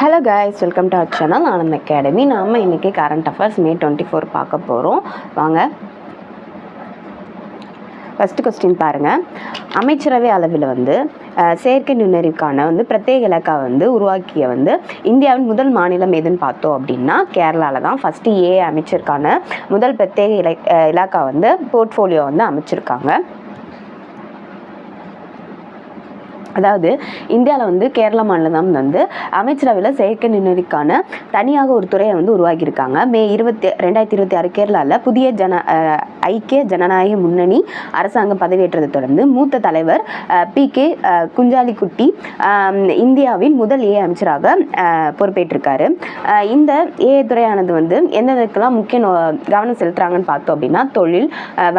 Hello guys, welcome to our channel Anand academy. நாம் இன்றைக்கி current affairs May 24 பார்க்க போகிறோம். வாங்க. ஃபஸ்ட்டு கொஸ்டின் பாருங்கள். அமைச்சரவை அளவில் செயற்கை நுண்ணறிவுக்கான பிரத்யேக இலாக்கா உருவாக்கிய இந்தியாவின் முதல் மாநிலம் எதுன்னு பார்த்தோம் அப்படின்னா கேரளாவில் தான். ஃபஸ்ட்டு அமைச்சருக்கான முதல் பிரத்யேக இலாக்கா போர்ட்ஃபோலியோ அமைச்சிருக்காங்க. அதாவது இந்தியாவில் கேரளா மாநிலம் அமைச்சரவையில் செயற்கை நுண்ணறிவுக்கான தனியாக ஒரு துறையை உருவாக்கியிருக்காங்க. May 2026 கேரளாவில் புதிய ஐக்கிய ஜனநாயக முன்னணி அரசாங்கம் பதவியேற்றதை தொடர்ந்து மூத்த தலைவர் PK குஞ்சாலிக்குட்டி இந்தியாவின் முதல் அமைச்சராக பொறுப்பேற்றிருக்காரு. இந்த துறையானது எந்தெந்தக்கெல்லாம் முக்கிய கவனம் செலுத்துறாங்கன்னு பார்த்தோம் அப்படின்னா தொழில்,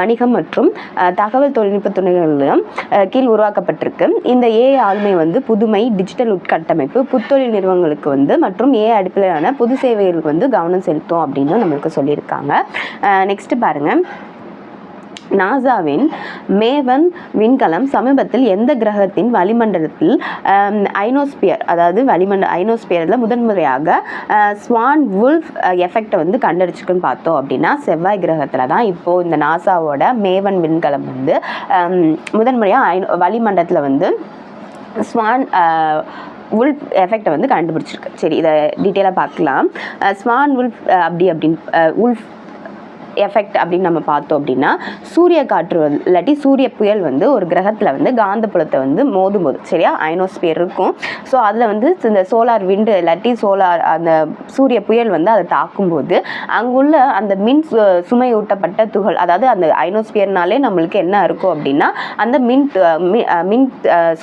வணிகம் மற்றும் தகவல் தொழில்நுட்ப துறைகளிலும் கீழ் உருவாக்கப்பட்டிருக்கு. இந்த ஆளுமை புதுமை, டிஜிட்டல் உட்கட்டமைப்பு, புத்தொழில் நிறுவனங்களுக்கு மற்றும் அடிப்படையிலான பொது சேவைகளுக்கு கவனம் செலுத்தும் அப்படின்னு நம்மளுக்கு சொல்லியிருக்காங்க. நெக்ஸ்ட் பாருங்க. நாசாவின் மேவன் விண்கலம் சமீபத்தில் எந்த கிரகத்தின் வளிமண்டலத்தில் ஐனோஸ்பியர், அதாவது ஐனோஸ்பியரில் முதன்முறையாக ஸ்வான் வுல்ஃப் எஃபெக்டை கண்டறிச்சுக்குன்னு பார்த்தோம் அப்படின்னா செவ்வாய் கிரகத்தில் தான். இப்போது இந்த நாசாவோட மேவன் விண்கலம் முதன்முறையாக வளிமண்டலத்தில் ஸ்வான் வுல்ஃப் எஃபெக்டை கண்டுபிடிச்சிருக்கு. சரி, இதை டீட்டெயிலாக பார்க்கலாம். ஸ்வான் வுல்ஃப் வுல்ஃப் எஃபெக்ட் அப்படின்னு நம்ம பார்த்தோம் அப்படின்னா சூரிய காற்று இல்லாட்டி சூரிய புயல் ஒரு கிரகத்தில் காந்தப்புலத்தை மோதும்போது, சரியா, ஐனோஸ்பியர் இருக்கும். ஸோ அதில் இந்த சோலார் விண்டு இல்லாட்டி சோலார் அந்த சூரிய புயல் அதை தாக்கும்போது அங்குள்ள அந்த மின் சுமையூட்டப்பட்ட துகள், அதாவது அந்த ஐனோஸ்பியர்னாலே நம்மளுக்கு என்ன இருக்கும் அப்படின்னா அந்த மின்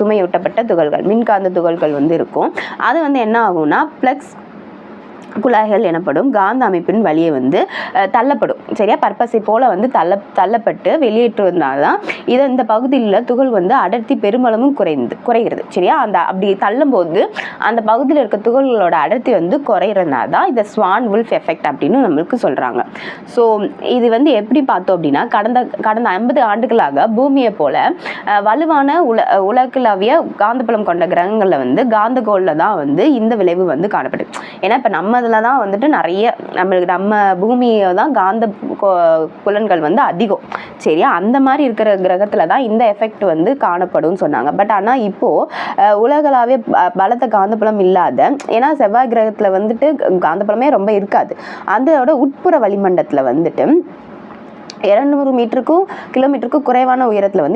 சுமையூட்டப்பட்ட துகள்கள், மின்காந்த துகள்கள் இருக்கும். அது என்ன ஆகும்னா ப்ளக்ஸ் குழாய்கள் எனப்படும் காந்த அமைப்பின் வழியை தள்ளப்படும், சரியா, பர்பஸை போல தள்ளப்பட்டு வெளியேற்றுவதனால தான் இந்த பகுதியில் துகள் அடர்த்தி பெருமளவும் குறைகிறது, சரியா. அப்படி தள்ளும்போது அந்த பகுதியில் இருக்க துகள்களோட அடர்த்தி குறைகிறதுனால தான் இதை ஸ்வான் வுல்ஃப் எஃபெக்ட் அப்படின்னு நம்மளுக்கு சொல்கிறாங்க. ஸோ இது எப்படி பார்த்தோம் அப்படின்னா கடந்த 50 ஆண்டுகளாக பூமியை போல வலுவான உலகளாவிய காந்தப்புலம் கொண்ட கிரகங்களில் காந்தகோளில் தான் இந்த விளைவு காணப்படுது. ஏன்னா இப்போ நம்ம இதில் தான் நிறைய நம்ம பூமியை தான் காந்த புலன்கள் அதிகம், சரியா. அந்த மாதிரி இருக்கிற கிரகத்தில் தான் இந்த எஃபெக்ட் காணப்படும் சொன்னாங்க. பட் ஆனால் இப்போது உலகளாவே பலத்த காந்தப்புலம் இல்லாத, ஏன்னா செவ்வாய் கிரகத்தில் காந்தப்புலமே ரொம்ப இருக்காது, அதோட உட்புற வளிமண்டலத்தில் 200 கிலோமீட்டருக்கும் குறைவான உயரத்தில்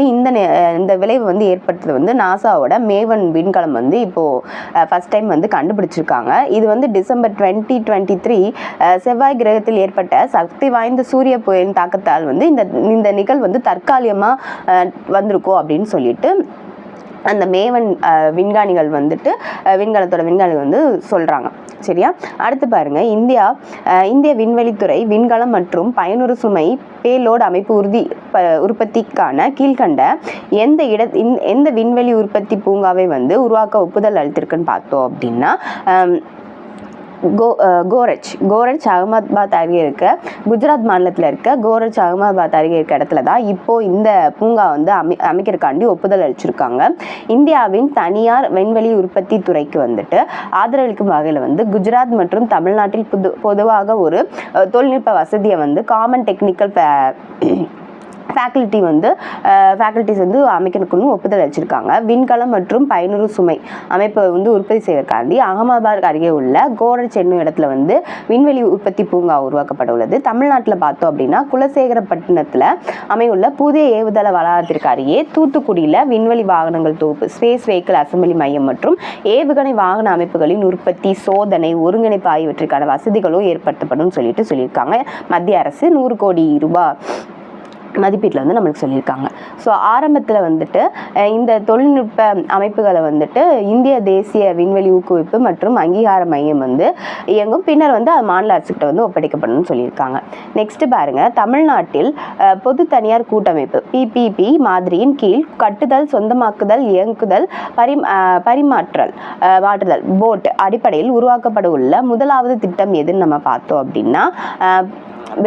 இந்த விளைவு ஏற்படுத்துறது நாசாவோட மேவன் விண்கலம் இப்போது ஃபஸ்ட் டைம் கண்டுபிடிச்சிருக்காங்க. இது டிசம்பர் 2023 செவ்வாய் கிரகத்தில் ஏற்பட்ட சக்தி வாய்ந்த சூரிய புயலின் தாக்கத்தால் இந்த நிகழ்வு தற்காலிகமாக வந்திருக்கோம் அப்படின்னு சொல்லிட்டு அந்த மேவன் விண்காணிகள் விண்கலத்தோட விண்காணிகள் சொல்கிறாங்க, சரியா. அடுத்து பாருங்க. இந்திய விண்வெளித்துறை விண்கலம் மற்றும் பயனுறு சுமை பேலோடு அமைப்பு உற்பத்திக்கான கீழ்கண்ட எந்த விண்வெளி உற்பத்தி பூங்காவை உருவாக்க ஒப்புதல் அளித்திருக்குன்னு பார்த்தோம் அப்படின்னா கோரச் அகமதாபாத் அருகே இருக்க குஜராத் மாநிலத்தில் இருக்க கோரச் அகமதாபாத் அருகே இருக்க இடத்துல தான் இப்போ இந்த பூங்கா அமைக்கிறதுக்காண்டி ஒப்புதல் அளிச்சிருக்காங்க. இந்தியாவின் தனியார் விண்வெளி உற்பத்தி துறைக்கு ஆதரவளிக்கும் வகையில் குஜராத் மற்றும் தமிழ்நாட்டில் பொதுவாக ஒரு தொழில்நுட்ப வசதியை காமன் டெக்னிக்கல் ஃபேக்கல்ட்டிஸ் அமைக்கிறதுக்குன்னு ஒப்புதல் அளிச்சிருக்காங்க. விண்கலம் மற்றும் பயனுறு சுமை அமைப்பை உற்பத்தி செய்வதற்காண்டி அகமதாபாத் அருகே உள்ள கோரச் என்னும் இடத்துல விண்வெளி உற்பத்தி பூங்கா உருவாக்கப்பட உள்ளது. தமிழ்நாட்டில் பார்த்தோம் அப்படின்னா குலசேகரப்பட்டினத்தில் அமையுள்ள புதிய ஏவுதள வளாகத்திற்கு அருகே தூத்துக்குடியில் விண்வெளி வாகனங்கள் தொகுப்பு, ஸ்பேஸ் வெஹிக்கிள் அசம்பிளி மையம் மற்றும் ஏவுகணை வாகன அமைப்புகளின் உற்பத்தி, சோதனை, ஒருங்கிணைப்பு ஆகியவற்றிற்கான வசதிகளும் ஏற்படுத்தப்படும் சொல்லியிருக்காங்க. மத்திய அரசு 100 கோடி ரூபாய் மதிப்பீட்டில் நம்மளுக்கு சொல்லியிருக்காங்க. ஸோ ஆரம்பத்தில் இந்த தொழில்நுட்ப அமைப்புகளை இந்திய தேசிய விண்வெளி ஊக்குவிப்பு மற்றும் அங்கீகார மையம் இயங்கும். பின்னர் அது மாநில அரசுக்கிட்ட ஒப்படைக்கப்படும் சொல்லியிருக்காங்க. நெக்ஸ்ட் பாருங்க. தமிழ்நாட்டில் பொது தனியார் கூட்டமைப்பு PPP மாதிரியின் கீழ் கட்டுதல், சொந்தமாக்குதல், இயங்குதல், பரிமாற்றுதல் போட் அடிப்படையில் உருவாக்கப்பட உள்ள முதலாவது திட்டம் எதுன்னு நம்ம பார்த்தோம் அப்படின்னா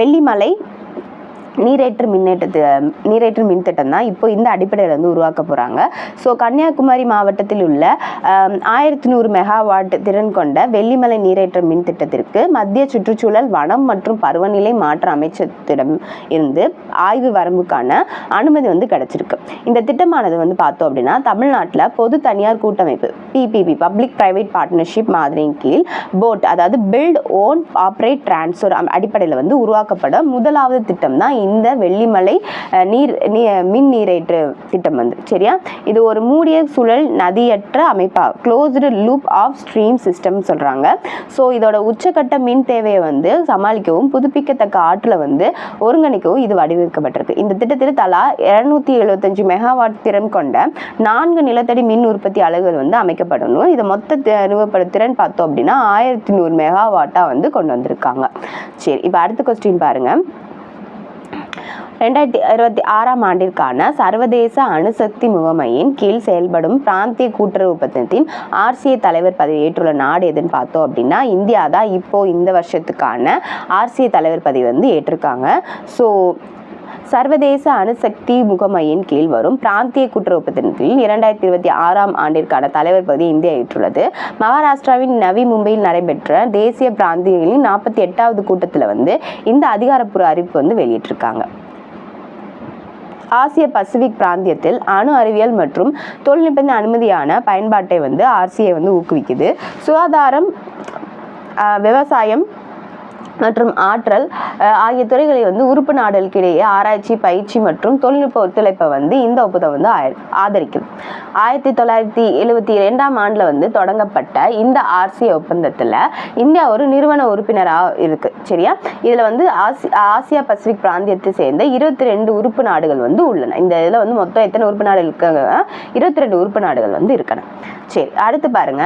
வெள்ளிமலை நீரேற்று மின் திட்டம் தான் இப்போ இந்த அடிப்படையில் வந்து உருவாக்க போகிறாங்க. ஸோ கன்னியாகுமரி மாவட்டத்தில் உள்ள 1100 மெகாவாட் திறன் கொண்ட வெள்ளிமலை நீரேற்று மின் திட்டத்திற்கு மத்திய சுற்றுச்சூழல், வனம் மற்றும் பருவநிலை மாற்ற அமைச்சகத்திடம் இருந்து ஆய்வு வரம்புக்கான அனுமதி வந்து கிடைச்சிருக்கு. இந்த திட்டமானது வந்து பார்த்தோம் அப்படின்னா தமிழ்நாட்டில் பொது தனியார் கூட்டமைப்பு PPP பப்ளிக் பிரைவேட் பார்ட்னர்ஷிப் மாதிரியின் கீழ் போட், அதாவது பில்ட் ஓன் ஆப்ரேட் டிரான்ஸ்ஃபர் அடிப்படையில் வந்து உருவாக்கப்பட முதலாவது திட்டம் தான் இந்த வெள்ளிமலை மின் நீரேற்று திட்டம் வந்து. சரியா, இது ஒரு மூடிய சுழல் நதியற்ற அமைப்பா, closed loop of stream system சொல்றாங்க. ஸோ இதோட உச்சக்கட்ட மின் தேவையை வந்து சமாளிக்கவும் புதுப்பிக்கத்தக்க ஆற்றலை வந்து ஒருங்கிணைக்கவும் இது வடிவமைக்கப்பட்டிருக்கு. இந்த திட்டத்தில் தலா 275 மெகாவாட் திறன் கொண்ட 4 நிலத்தடி மின் உற்பத்தி அலகுகள் வந்து அமைக்கப்படணும். இது மொத்த நிறுவப்படும் திறன் பார்த்தோம் அப்படின்னா 1100 மெகாவாட்டா வந்து கொண்டு வந்திருக்காங்க. சரி, இப்போ அடுத்த கொஸ்டின் பாருங்க. 2026ஆம் ஆண்டிற்கான சர்வதேச அணுசக்தி முகமையின் கீழ் செயல்படும் பிராந்திய கூட்டுறவு ஒப்பந்தத்தின் RCA தலைவர் பதவி ஏற்றுள்ள நாடு எதுன்னு பார்த்தோம் அப்படின்னா இந்தியா தான் இப்போ இந்த வருஷத்துக்கான RCA தலைவர் பதவி வந்து ஏற்றிருக்காங்க. ஸோ சர்வதேச அணுசக்தி முகமையின் கீழ் வரும் பிராந்திய கூட்டுறவு ஒப்பந்தத்தில் 2026ஆம் ஆண்டிற்கான தலைவர் பதவி இந்தியா ஏற்றுள்ளது. மகாராஷ்டிராவின் நவி மும்பையில் நடைபெற்ற தேசிய பிராந்தியங்களின் 48வது கூட்டத்தில் வந்து இந்த அதிகாரப்பூர்வ அறிவிப்பு வந்து வெளியிட்டிருக்காங்க. ஆசிய பசிபிக் பிராந்தியத்தில் அணு அறிவியல் மற்றும் தொழில்நுட்பத்தின் அனுமதியான பயன்பாட்டை வந்து RCA வந்து ஊக்குவிக்குது. சுகாதாரம், விவசாயம் மற்றும் ஆற்றல் ஆகிய துறைகளை வந்து உறுப்பு நாடுகளுக்கு இடையே ஆராய்ச்சி, பயிற்சி மற்றும் தொழில்நுட்ப ஒத்துழைப்பை வந்து இந்த ஒப்பந்தம் வந்து ஆதரிக்குது. 1972ஆம் ஆண்டில் வந்து தொடங்கப்பட்ட இந்த RCA ஒப்பந்தத்தில் இந்தியா ஒரு நிறுவன உறுப்பினராக இருக்கு. சரியா, இதில் வந்து ஆசியா பசிபிக் பிராந்தியத்தை சேர்ந்த 22 உறுப்பு நாடுகள் வந்து உள்ளன. இந்த இதில் வந்து மொத்தம் எத்தனை உறுப்பு நாடுகள் இருக்காங்க? 22 உறுப்பு நாடுகள் வந்து இருக்கணும். சரி, அடுத்து பாருங்க.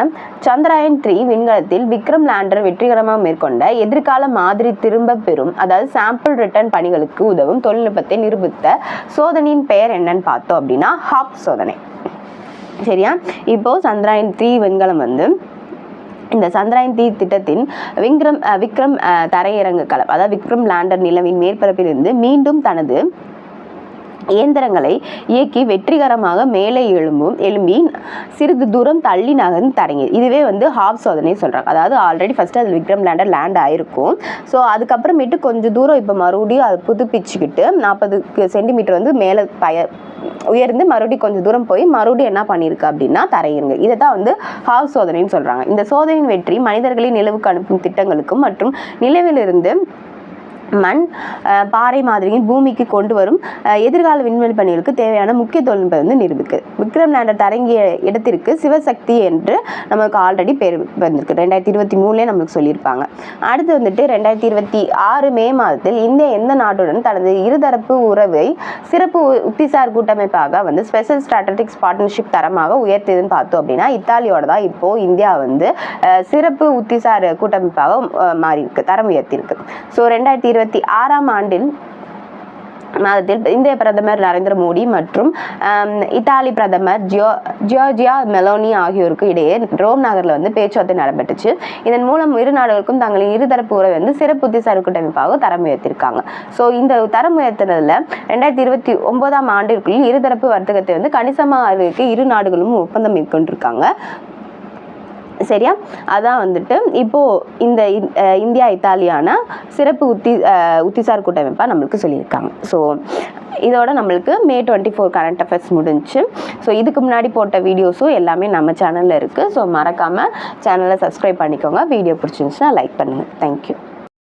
சந்திராயன் 3 விண்கலத்தில் விக்ரம் லேண்டர் வெற்றிகரமாக மேற்கொண்ட எதிர்கால மாதிரி திரும்ப பெறும், அதாவது சாம்பிள் ரிட்டர்ன் பணிகளுக்கு உதவும் தொழில்நுட்பத்தை நிரூபித்த சோதனையின் பெயர் என்னன்னு பார்த்தோம் அப்படின்னா ஹாப் சோதனை. சரியா, இப்போ சந்திராயன் 3 விண்கலம் வந்து இந்த சந்திராயன் 3 திட்டத்தின் விக்ரம் தரையிறங்கு கலம், அதாவது விக்ரம் லேண்டர் நிலவின் மேற்பரப்பில் இருந்து மீண்டும் தனது இயந்திரங்களை இயக்கி வெற்றிகரமாக மேலே எழும்பி சிறிது தூரம் தள்ளி நகர்ந்து தரங்கியது. இதுவே வந்து ஹாப் சோதனை சொல்றாங்க. அதாவது ஆல்ரெடி ஃபர்ஸ்ட் அது விக்ரம் லேண்டர் லேண்ட் ஆயிருக்கும். ஸோ அதுக்கப்புறமேட்டு கொஞ்சம் தூரம் இப்போ மறுபடியும் அதை புதுப்பிச்சுக்கிட்டு 40 சென்டிமீட்டர் வந்து மேலே உயர்ந்து மறுபடியும் கொஞ்சம் தூரம் போய் மறுபடியும் என்ன பண்ணியிருக்கு அப்படின்னா தரையிறங்கு. இதை தான் வந்து ஹாப் சோதனைன்னு சொல்றாங்க. இந்த சோதனையின் வெற்றி மனிதர்களின் நிலவுக்கு அனுப்பும் திட்டங்களுக்கும் மற்றும் நிலவிலிருந்து மண், பாறை மாதிரியின் பூமிக்கு கொண்டு வரும் எதிர்கால விண்வெளி பணிகளுக்கு தேவையான முக்கிய தொழில்நுட்பம் வந்து நிரூபிக்குது. விக்ரம் லேண்டர் தரங்கிய இடத்திற்கு சிவசக்தி என்று நமக்கு ஆல்ரெடி பேர் வந்திருக்கு. 2023 நம்மளுக்கு சொல்லியிருப்பாங்க. அடுத்து வந்துட்டு 2026 மே மாதத்தில் இந்தியா எந்த நாட்டுடன் தனது இருதரப்பு உறவை சிறப்பு உத்திசார் கூட்டமைப்பாக வந்து ஸ்பெஷல் ஸ்ட்ராட்டஜிக் பார்ட்னர்ஷிப் தரமாக உயர்த்தியதுன்னு பார்த்தோம் அப்படின்னா இத்தாலியோட தான் இப்போ இந்தியா வந்து சிறப்பு உத்திசார் கூட்டமைப்பாக மாறி இருக்கு, தரம் உயர்த்தியிருக்கு. ஸோ 2026ஆம் ஆண்டில் மாதத்தில் இந்திய பிரதமர் நரேந்திர மோடி மற்றும் இத்தாலி பிரதமர் ஜியோர்ஜியா மெலோனி ஆகியோருக்கு இடையே ரோம் நகரில் வந்து பேச்சுவார்த்தை நடைபெற்றுச்சு. இதன் மூலம் இரு நாடுகளுக்கும் தங்களின் இருதரப்பு உறவை வந்து சிறப்பு புத்திசார் கூட்டமைப்பாக தரம் உயர்த்திருக்காங்க. ஸோ இந்த தரம் உயர்த்தினதுல 2029ஆம் ஆண்டிற்குள் இருதரப்பு வர்த்தகத்தை வந்து கணிசமாக அறிவிக்க இரு நாடுகளும் ஒப்பந்தம் மேற்கொண்டிருக்காங்க. சரியா, அதான் வந்துட்டு இப்போ இந்த இந்தியா இத்தாலியான சிறப்பு உத்திசார் கூட்டமைப்பா நம்மளுக்கு சொல்லியிருக்காங்க. ஸோ இதோட நம்மளுக்கு May 24 கரண்ட் அஃபேர்ஸ் முடிஞ்சு. ஸோ இதுக்கு முன்னாடி போட்ட வீடியோஸும் எல்லாமே நம்ம சேனலில் இருக்குது. ஸோ மறக்காமல் சேனலை சப்ஸ்கிரைப் பண்ணிக்கோங்க. வீடியோ பிடிச்சிருந்துச்சுன்னா லைக் பண்ணுங்கள். தேங்க்யூ.